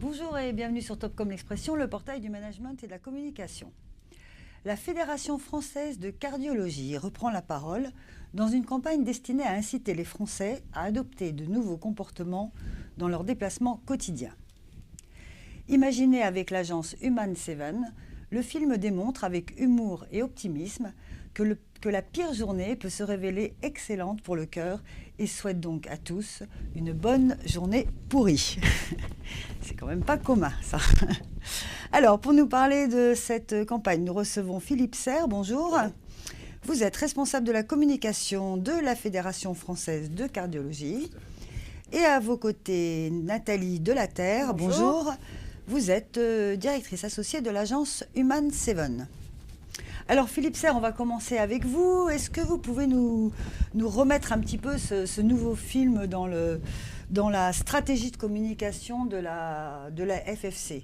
Bonjour et bienvenue sur Topcom l'Expression, le portail du management et de la communication. La Fédération française de cardiologie reprend la parole dans une campagne destinée à inciter les Français à adopter de nouveaux comportements dans leurs déplacements quotidiens. Imaginé avec l'agence Human 7, le film démontre avec humour et optimisme que la pire journée peut se révéler excellente pour le cœur et souhaite donc à tous une bonne journée pourrie. C'est quand même pas commun, ça. Alors, pour nous parler de cette campagne, nous recevons Philippe Serre. Bonjour. Vous êtes responsable de la communication de la Fédération française de cardiologie. Et à vos côtés, Nathalie Delaterre. Bonjour. Vous êtes directrice associée de l'agence Human 7. Alors Philippe Serre, on va commencer avec vous. Est-ce que vous pouvez nous remettre un petit peu ce nouveau film dans la stratégie de communication de la FFC ?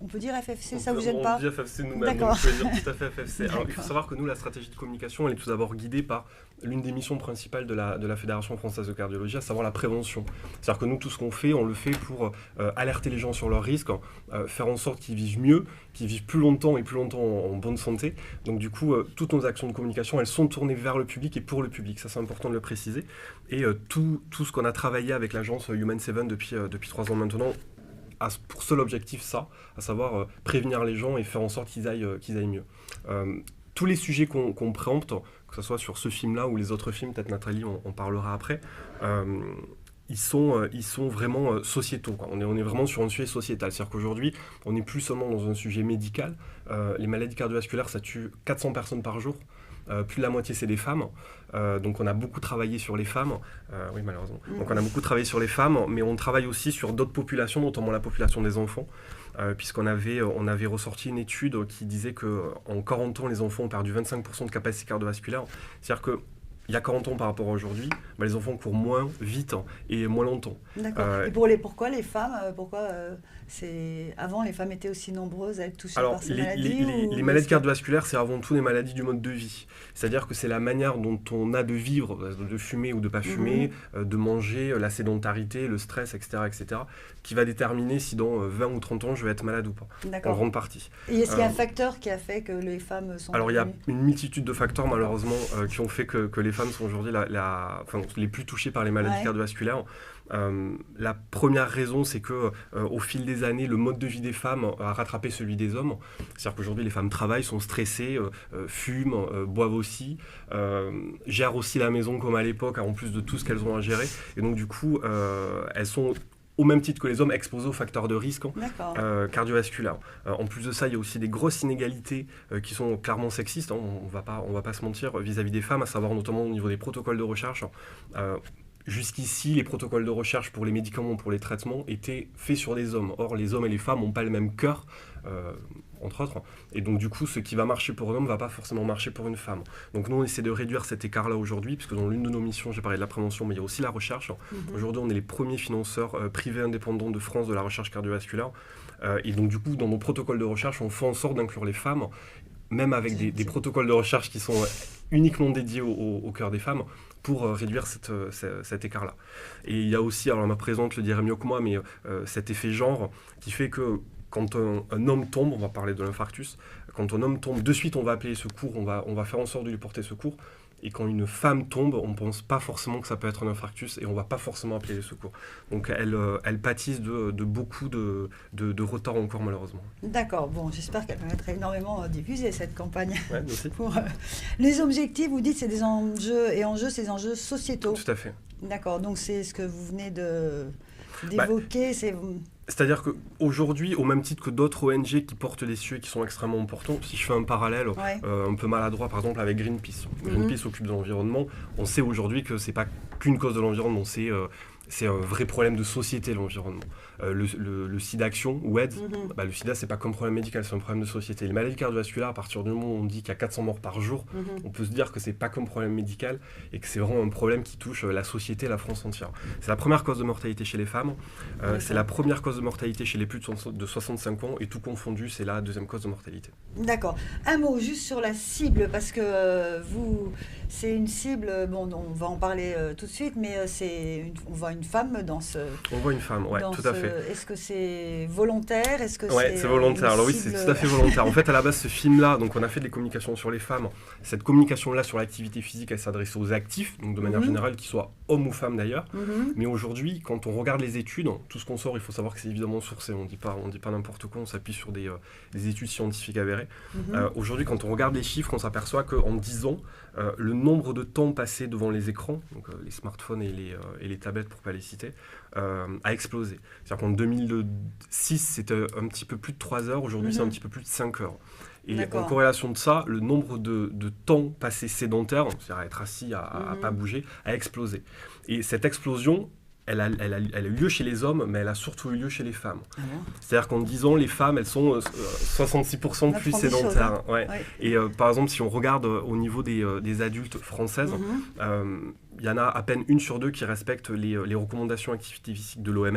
On peut dire FFC, ça vous gêne pas ? On dit FFC nous-mêmes, D'accord. donc je peux dire tout à fait FFC. Alors, il faut savoir que nous, la stratégie de communication, elle est tout d'abord guidée par l'une des missions principales de la Fédération française de cardiologie, à savoir la prévention. C'est-à-dire que nous, tout ce qu'on fait, on le fait pour alerter les gens sur leurs risques, faire en sorte qu'ils vivent mieux, qu'ils vivent plus longtemps et plus longtemps en bonne santé. Donc du coup, toutes nos actions de communication, elles sont tournées vers le public et pour le public. Ça, c'est important de le préciser. Et tout ce qu'on a travaillé avec l'agence Human 7 depuis 3 ans maintenant, a pour seul objectif ça, à savoir prévenir les gens et faire en sorte qu'ils aillent mieux. Tous les sujets qu'on préempte, que ce soit sur ce film-là ou les autres films, peut-être Nathalie on parlera après, ils sont vraiment sociétaux, quoi. On est vraiment sur un sujet sociétal. C'est-à-dire qu'aujourd'hui, on n'est plus seulement dans un sujet médical. Les maladies cardiovasculaires, ça tue 400 personnes par jour. Plus de la moitié, c'est des femmes. Donc on a beaucoup travaillé sur les femmes. Oui, malheureusement. Donc on a beaucoup travaillé sur les femmes, mais on travaille aussi sur d'autres populations, notamment la population des enfants. Puisqu'on avait ressorti une étude qui disait qu'en 40 ans, les enfants ont perdu 25% de capacité cardiovasculaire. C'est-à-dire que il y a 40 ans par rapport à aujourd'hui, les enfants courent moins vite et moins longtemps. D'accord. Et pourquoi les femmes avant, les femmes étaient aussi nombreuses à être touchées par ces maladies les maladies cardiovasculaires, c'est avant tout des maladies du mode de vie. C'est-à-dire que c'est la manière dont on a de vivre, de fumer ou de ne pas fumer, de manger, la sédentarité, le stress, etc., qui va déterminer si dans 20 ou 30 ans, je vais être malade ou pas. D'accord. En grande partie. Et est-ce qu'il y a un facteur qui a fait que les femmes sont... Alors, il y a une multitude de facteurs, malheureusement, qui ont fait que les femmes sont aujourd'hui les plus touchées par les maladies cardiovasculaires. La première raison, c'est que au fil des années, le mode de vie des femmes a rattrapé celui des hommes. C'est-à-dire qu'aujourd'hui, les femmes travaillent, sont stressées, fument, boivent aussi, gèrent aussi la maison comme à l'époque, en plus de tout ce qu'elles ont à gérer. Et donc, du coup, elles sont, au même titre que les hommes, exposés aux facteurs de risque cardiovasculaires. En plus de ça, il y a aussi des grosses inégalités qui sont clairement sexistes, hein, on va pas se mentir, vis-à-vis des femmes, à savoir notamment au niveau des protocoles de recherche. Jusqu'ici, les protocoles de recherche pour les médicaments, pour les traitements, étaient faits sur des hommes. Or, les hommes et les femmes n'ont pas le même cœur, entre autres. Et donc, du coup, ce qui va marcher pour un homme ne va pas forcément marcher pour une femme. Donc, nous, on essaie de réduire cet écart-là aujourd'hui, puisque dans l'une de nos missions, j'ai parlé de la prévention, mais il y a aussi la recherche. Aujourd'hui, on est les premiers financeurs privés indépendants de France de la recherche cardiovasculaire. Et donc, du coup, dans nos protocoles de recherche, on fait en sorte d'inclure les femmes, même avec des protocoles de recherche qui sont uniquement dédiés au cœur des femmes, pour réduire cet écart-là. Et il y a aussi, alors ma présidente le dirait mieux que moi, mais cet effet genre qui fait que quand un homme tombe, on va parler de l'infarctus, quand un homme tombe, de suite on va appeler les secours, on va faire en sorte de lui porter secours. Et quand une femme tombe, on ne pense pas forcément que ça peut être un infarctus et on ne va pas forcément appeler les secours. Donc elle pâtisse de beaucoup de retard encore, malheureusement. D'accord, bon, j'espère qu'elle va être énormément diffusée, cette campagne. Ouais, aussi. Les objectifs, vous dites, c'est des enjeux, c'est des enjeux sociétaux. Tout à fait. D'accord, donc c'est ce que vous venez d'évoquer, C'est-à-dire qu'aujourd'hui, au même titre que d'autres ONG qui portent des sujets qui sont extrêmement importants, si je fais un parallèle un peu maladroit, par exemple, avec Greenpeace. Greenpeace s'occupe de l'environnement. On sait aujourd'hui que ce n'est pas qu'une cause de l'environnement, c'est un vrai problème de société, l'environnement. Le SIDA-Action, ou AIDS, le sida, c'est pas comme problème médical, c'est un problème de société. Les maladies cardiovasculaires, à partir du moment où on dit qu'il y a 400 morts par jour, on peut se dire que c'est pas comme problème médical et que c'est vraiment un problème qui touche la société, la France entière. C'est la première cause de mortalité chez les femmes, c'est la première cause de mortalité chez les plus de 65 ans, et tout confondu, c'est la deuxième cause de mortalité. D'accord. Un mot juste sur la cible, parce que c'est une cible, bon, on va en parler tout de suite, mais on voit une femme dans ce... On voit une femme, oui, tout à fait. Est-ce que c'est volontaire? Est-ce que c'est volontaire. Alors oui, c'est tout à fait volontaire. En fait, à la base, ce film-là, donc on a fait des communications sur les femmes. Cette communication-là sur l'activité physique, elle s'adresse aux actifs, donc de manière générale, qu'ils soient hommes ou femmes d'ailleurs. Mais aujourd'hui, quand on regarde les études, tout ce qu'on sort, il faut savoir que c'est évidemment sourcé. On dit pas n'importe quoi, on s'appuie sur des études scientifiques avérées. Aujourd'hui, quand on regarde les chiffres, on s'aperçoit qu'en 10 ans, le nombre de temps passé devant les écrans, donc les smartphones et les tablettes pour ne pas les citer, a explosé. C'est-à-dire qu'en 2006, c'était un petit peu plus de 3 heures, aujourd'hui c'est un petit peu plus de 5 heures. Et en corrélation de ça, le nombre de temps passé sédentaire, c'est-à-dire à être assis, à pas bouger, a explosé. Et cette explosion, elle a eu lieu chez les hommes, mais elle a surtout eu lieu chez les femmes. C'est-à-dire qu'en 10 ans, les femmes, elles sont 66% plus sédentaires. Et par exemple, si on regarde au niveau des adultes françaises, il y en a à peine 1 sur 2 qui respectent les recommandations activité physique de l'OMS.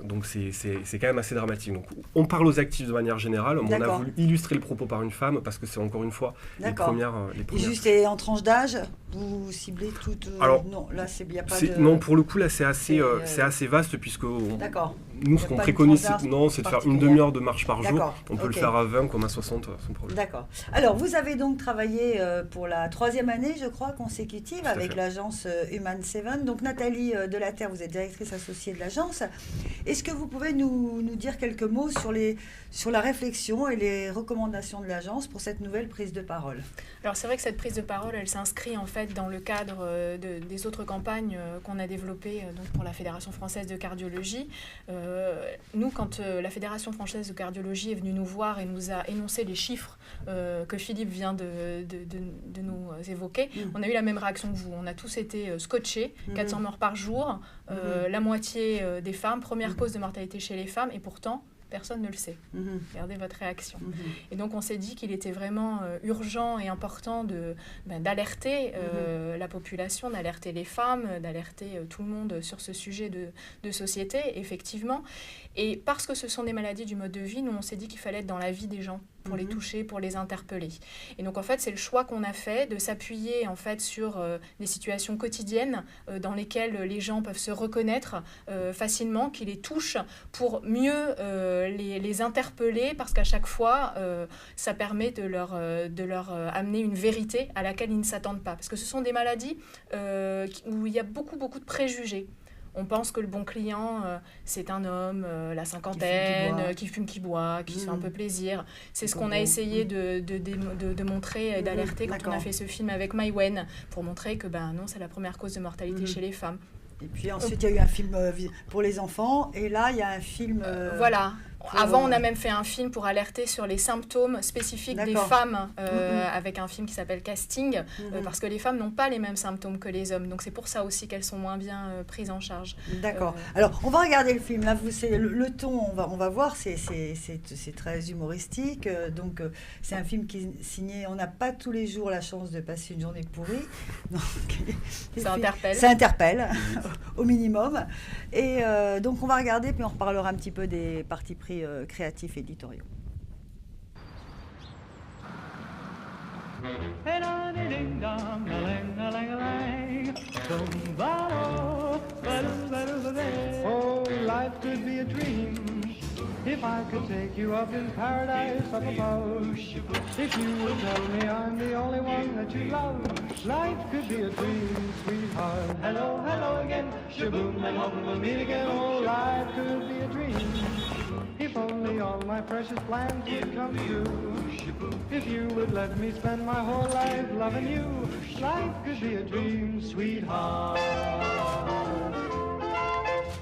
Donc c'est quand même assez dramatique. Donc, on parle aux actifs de manière générale, mais on a voulu illustrer le propos par une femme parce que c'est encore une fois les premières. Et juste en tranche d'âge, vous ciblez toutes... Alors, non, là, il n'y a pas de... Non, pour le coup, là, c'est assez vaste puisque... Nous, ce qu'on préconise, c'est de faire une demi-heure de marche par jour. On peut le faire à 20 comme à 60, sans problème. D'accord. Alors, vous avez donc travaillé pour la 3e année, je crois, consécutive, avec l'agence Human 7. Donc, Nathalie Delaterre, vous êtes directrice associée de l'agence. Est-ce que vous pouvez nous dire quelques mots sur la réflexion et les recommandations de l'agence pour cette nouvelle prise de parole? Alors, c'est vrai que cette prise de parole, elle s'inscrit en fait dans le cadre des autres campagnes qu'on a développées donc pour la Fédération française de cardiologie. Nous, quand la Fédération française de cardiologie est venue nous voir et nous a énoncé les chiffres que Philippe vient de nous évoquer, on a eu la même réaction que vous. On a tous été scotchés, 400 morts par jour, la moitié des femmes, première cause de mortalité chez les femmes, et pourtant, personne ne le sait. Regardez votre réaction. Et donc, on s'est dit qu'il était vraiment urgent et important d'alerter la population, d'alerter les femmes, d'alerter tout le monde sur ce sujet de société, effectivement. Et parce que ce sont des maladies du mode de vie, nous, on s'est dit qu'il fallait être dans la vie des gens pour les toucher, pour les interpeller. Et donc, en fait, c'est le choix qu'on a fait de s'appuyer, en fait, sur des situations quotidiennes dans lesquelles les gens peuvent se reconnaître facilement, qui les touchent, pour mieux les interpeller, parce qu'à chaque fois, ça permet de leur amener une vérité à laquelle ils ne s'attendent pas. Parce que ce sont des maladies où il y a beaucoup de préjugés. On pense que le bon client, c'est un homme, la cinquantaine, qui fume, qui boit, qui se fait un peu plaisir. C'est ce qu'on a essayé de montrer et d'alerter quand on a fait ce film avec Maïwen, pour montrer que non, c'est la première cause de mortalité chez les femmes. Et puis ensuite, il y a eu un film pour les enfants, et là, il y a un film... Voilà. Avant, on a même fait un film pour alerter sur les symptômes spécifiques des femmes, avec un film qui s'appelle Casting, parce que les femmes n'ont pas les mêmes symptômes que les hommes. Donc, c'est pour ça aussi qu'elles sont moins bien prises en charge. D'accord. Alors, on va regarder le film. Là, le ton, on va voir, c'est très humoristique. Donc, c'est un film qui est signé... On n'a pas tous les jours la chance de passer une journée pourrie. Donc, ça interpelle. Ça interpelle, au minimum. Et donc, on va regarder, puis on reparlera un petit peu des partis pris créatifs éditoriaux. Oh, life could be a dream if I could take you up in paradise up above. If you would tell me I'm the only one that you love, life could be a dream, sweetheart. Hello, hello again, shaboom, and home we'll meet again. Oh, life could be a dream if only all my precious plans would come true. If you would let me spend my whole life loving you, life could be a dream, sweetheart.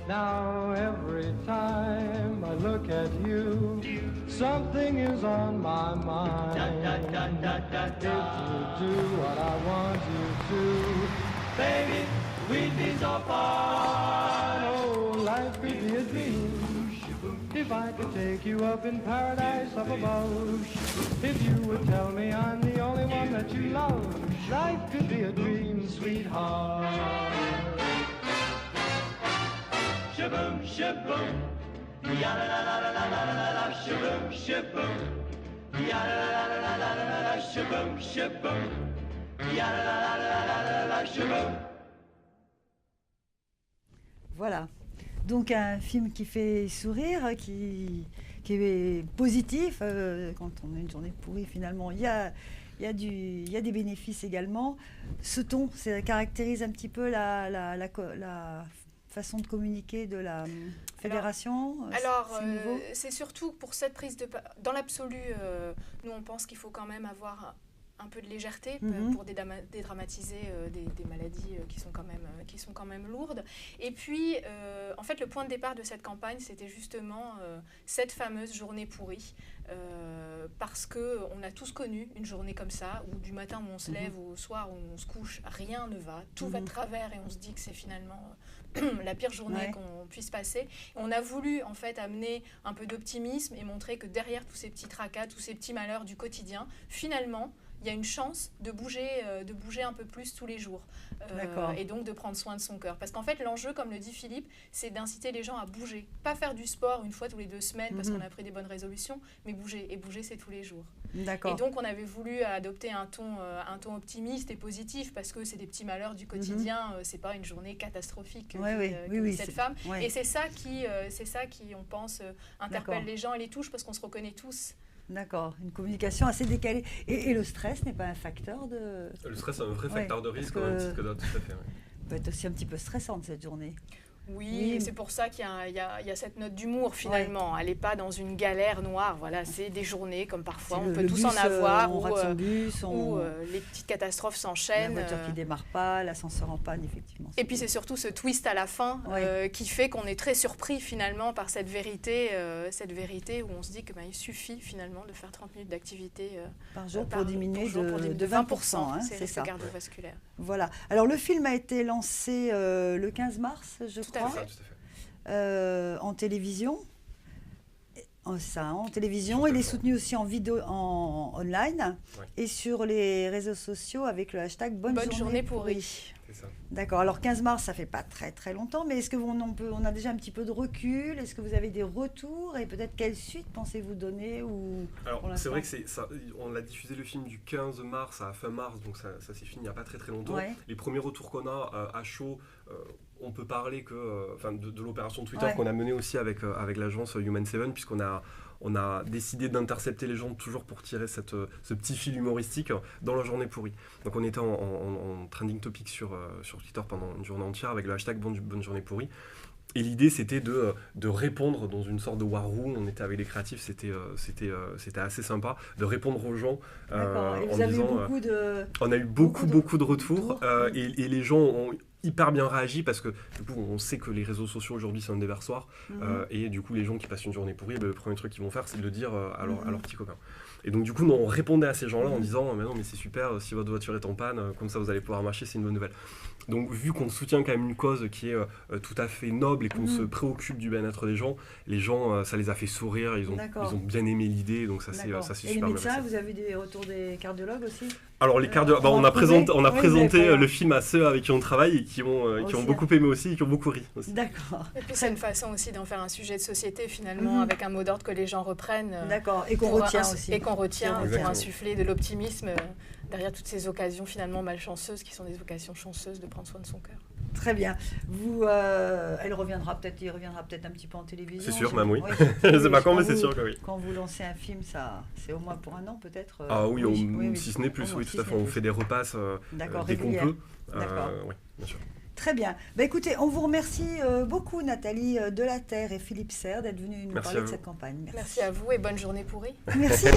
Now every time I look at you, something is on my mind. If you do what I want you to, baby, we'd be so far. Oh, life could be a dream if I could take you up in paradise up above. If you would tell me I'm the only one that you love, life could be a dream, sweetheart. Shaboom, shaboom, ya la la la la la la la la, shaboom, shaboom, ya la la la la la la la, shaboom, shaboom, ya la la la la la la la, shaboom. Voilà. Donc un film qui fait sourire, qui est positif. Quand on a une journée pourrie, finalement, il y a des bénéfices également. Ce ton, ça caractérise un petit peu la façon de communiquer de la fédération. Alors, c'est surtout pour cette prise de... Dans l'absolu, nous, on pense qu'il faut quand même avoir un peu de légèreté pour dédramatiser des maladies qui sont quand même lourdes. Et puis, en fait, le point de départ de cette campagne, c'était justement cette fameuse journée pourrie. Parce qu'on a tous connu une journée comme ça, où du matin où on se lève au soir où on se couche, rien ne va, tout va de travers et on se dit que c'est finalement la pire journée qu'on puisse passer. Et on a voulu en fait amener un peu d'optimisme et montrer que derrière tous ces petits tracas, tous ces petits malheurs du quotidien, finalement, il y a une chance de bouger un peu plus tous les jours et donc de prendre soin de son cœur. Parce qu'en fait, l'enjeu, comme le dit Philippe, c'est d'inciter les gens à bouger. Pas faire du sport une fois tous les 2 semaines parce qu'on a pris des bonnes résolutions, mais bouger. Et bouger, c'est tous les jours. D'accord. Et donc, on avait voulu adopter un ton optimiste et positif parce que c'est des petits malheurs du quotidien. C'est pas une journée catastrophique que cette femme. Ouais. Et c'est ça qui, on pense, interpelle les gens et les touche parce qu'on se reconnaît tous. D'accord, une communication assez décalée. Et le stress n'est pas un facteur de... Le stress est un vrai facteur de risque, tout à fait. Peut être aussi un petit peu stressante cette journée. Oui, c'est pour ça qu'il y a cette note d'humour finalement. Elle n'est pas dans une galère noire. Voilà, c'est des journées comme parfois on peut tous en avoir où les petites catastrophes s'enchaînent. La voiture qui ne démarre pas, l'ascenseur en panne, effectivement. Et puis c'est surtout ce twist à la fin qui fait qu'on est très surpris finalement par cette vérité où on se dit qu'il suffit finalement de faire 30 minutes d'activité par jour pour diminuer de 20%. C'est risque cardiovasculaire. Voilà. Alors le film a été lancé le 15 mars, je crois. Tout à fait. En télévision. En télévision. Il est soutenu aussi en vidéo, en online et sur les réseaux sociaux avec le hashtag Bonne journée pourrie. C'est ça. D'accord. Alors 15 mars, ça fait pas très très longtemps, mais est-ce que on a déjà un petit peu de recul? Est-ce que vous avez des retours et peut-être quelle suite pensez-vous donner Alors c'est vrai que on a diffusé le film du 15 mars à fin mars, donc ça s'est fini il n'y a pas très très longtemps. Ouais. Les premiers retours qu'on a à chaud, on peut parler de l'opération Twitter qu'on a menée aussi avec l'agence Human 7, puisqu'on a décidé d'intercepter les gens toujours pour tirer ce petit fil humoristique dans la journée pourrie. Donc on était en trending topic sur Twitter pendant une journée entière avec le hashtag Bonne journée pourrie. Et l'idée c'était de répondre dans une sorte de war room. On était avec les créatifs, c'était assez sympa de répondre aux gens en disant on a eu beaucoup de retours et les gens ont hyper bien réagi parce que du coup on sait que les réseaux sociaux aujourd'hui c'est un déversoir et du coup les gens qui passent une journée pourrie, le premier truc qu'ils vont faire c'est de le dire à leurs petits copains. Et donc du coup on répondait à ces gens-là en disant mais non mais c'est super, si votre voiture est en panne, comme ça vous allez pouvoir marcher, c'est une bonne nouvelle. Donc vu qu'on soutient quand même une cause qui est tout à fait noble et qu'on se préoccupe du bien-être des gens, les gens ça les a fait sourire, ils ont bien aimé l'idée, donc ça c'est super. Et les médecins, vous avez des retours des cardiologues aussi? Alors les cardiologues, on a présenté le film à ceux avec qui on travaille et qui ont beaucoup aimé aussi et qui ont beaucoup ri aussi. D'accord. Et puis c'est une façon aussi d'en faire un sujet de société finalement avec un mot d'ordre que les gens reprennent. D'accord, et qu'on retient aussi. Et qu'on retient pour insuffler de l'optimisme derrière toutes ces occasions finalement malchanceuses qui sont des occasions chanceuses de prendre soin de son cœur. Très bien. Il reviendra peut-être un petit peu en télévision. C'est sûr, même oui. Je ne sais pas quand, mais c'est sûr que oui. Quand vous lancez un film, c'est au moins pour un an peut-être. Ah oui, si ce n'est plus, oui, tout à fait. On fait des repasses dès qu'on peut. D'accord. Oui, bien sûr. Très bien. Écoutez, on vous remercie beaucoup, Nathalie Delaterre et Philippe Serre, d'être venus nous parler de cette campagne. Merci à vous et bonne journée pourrie. Merci.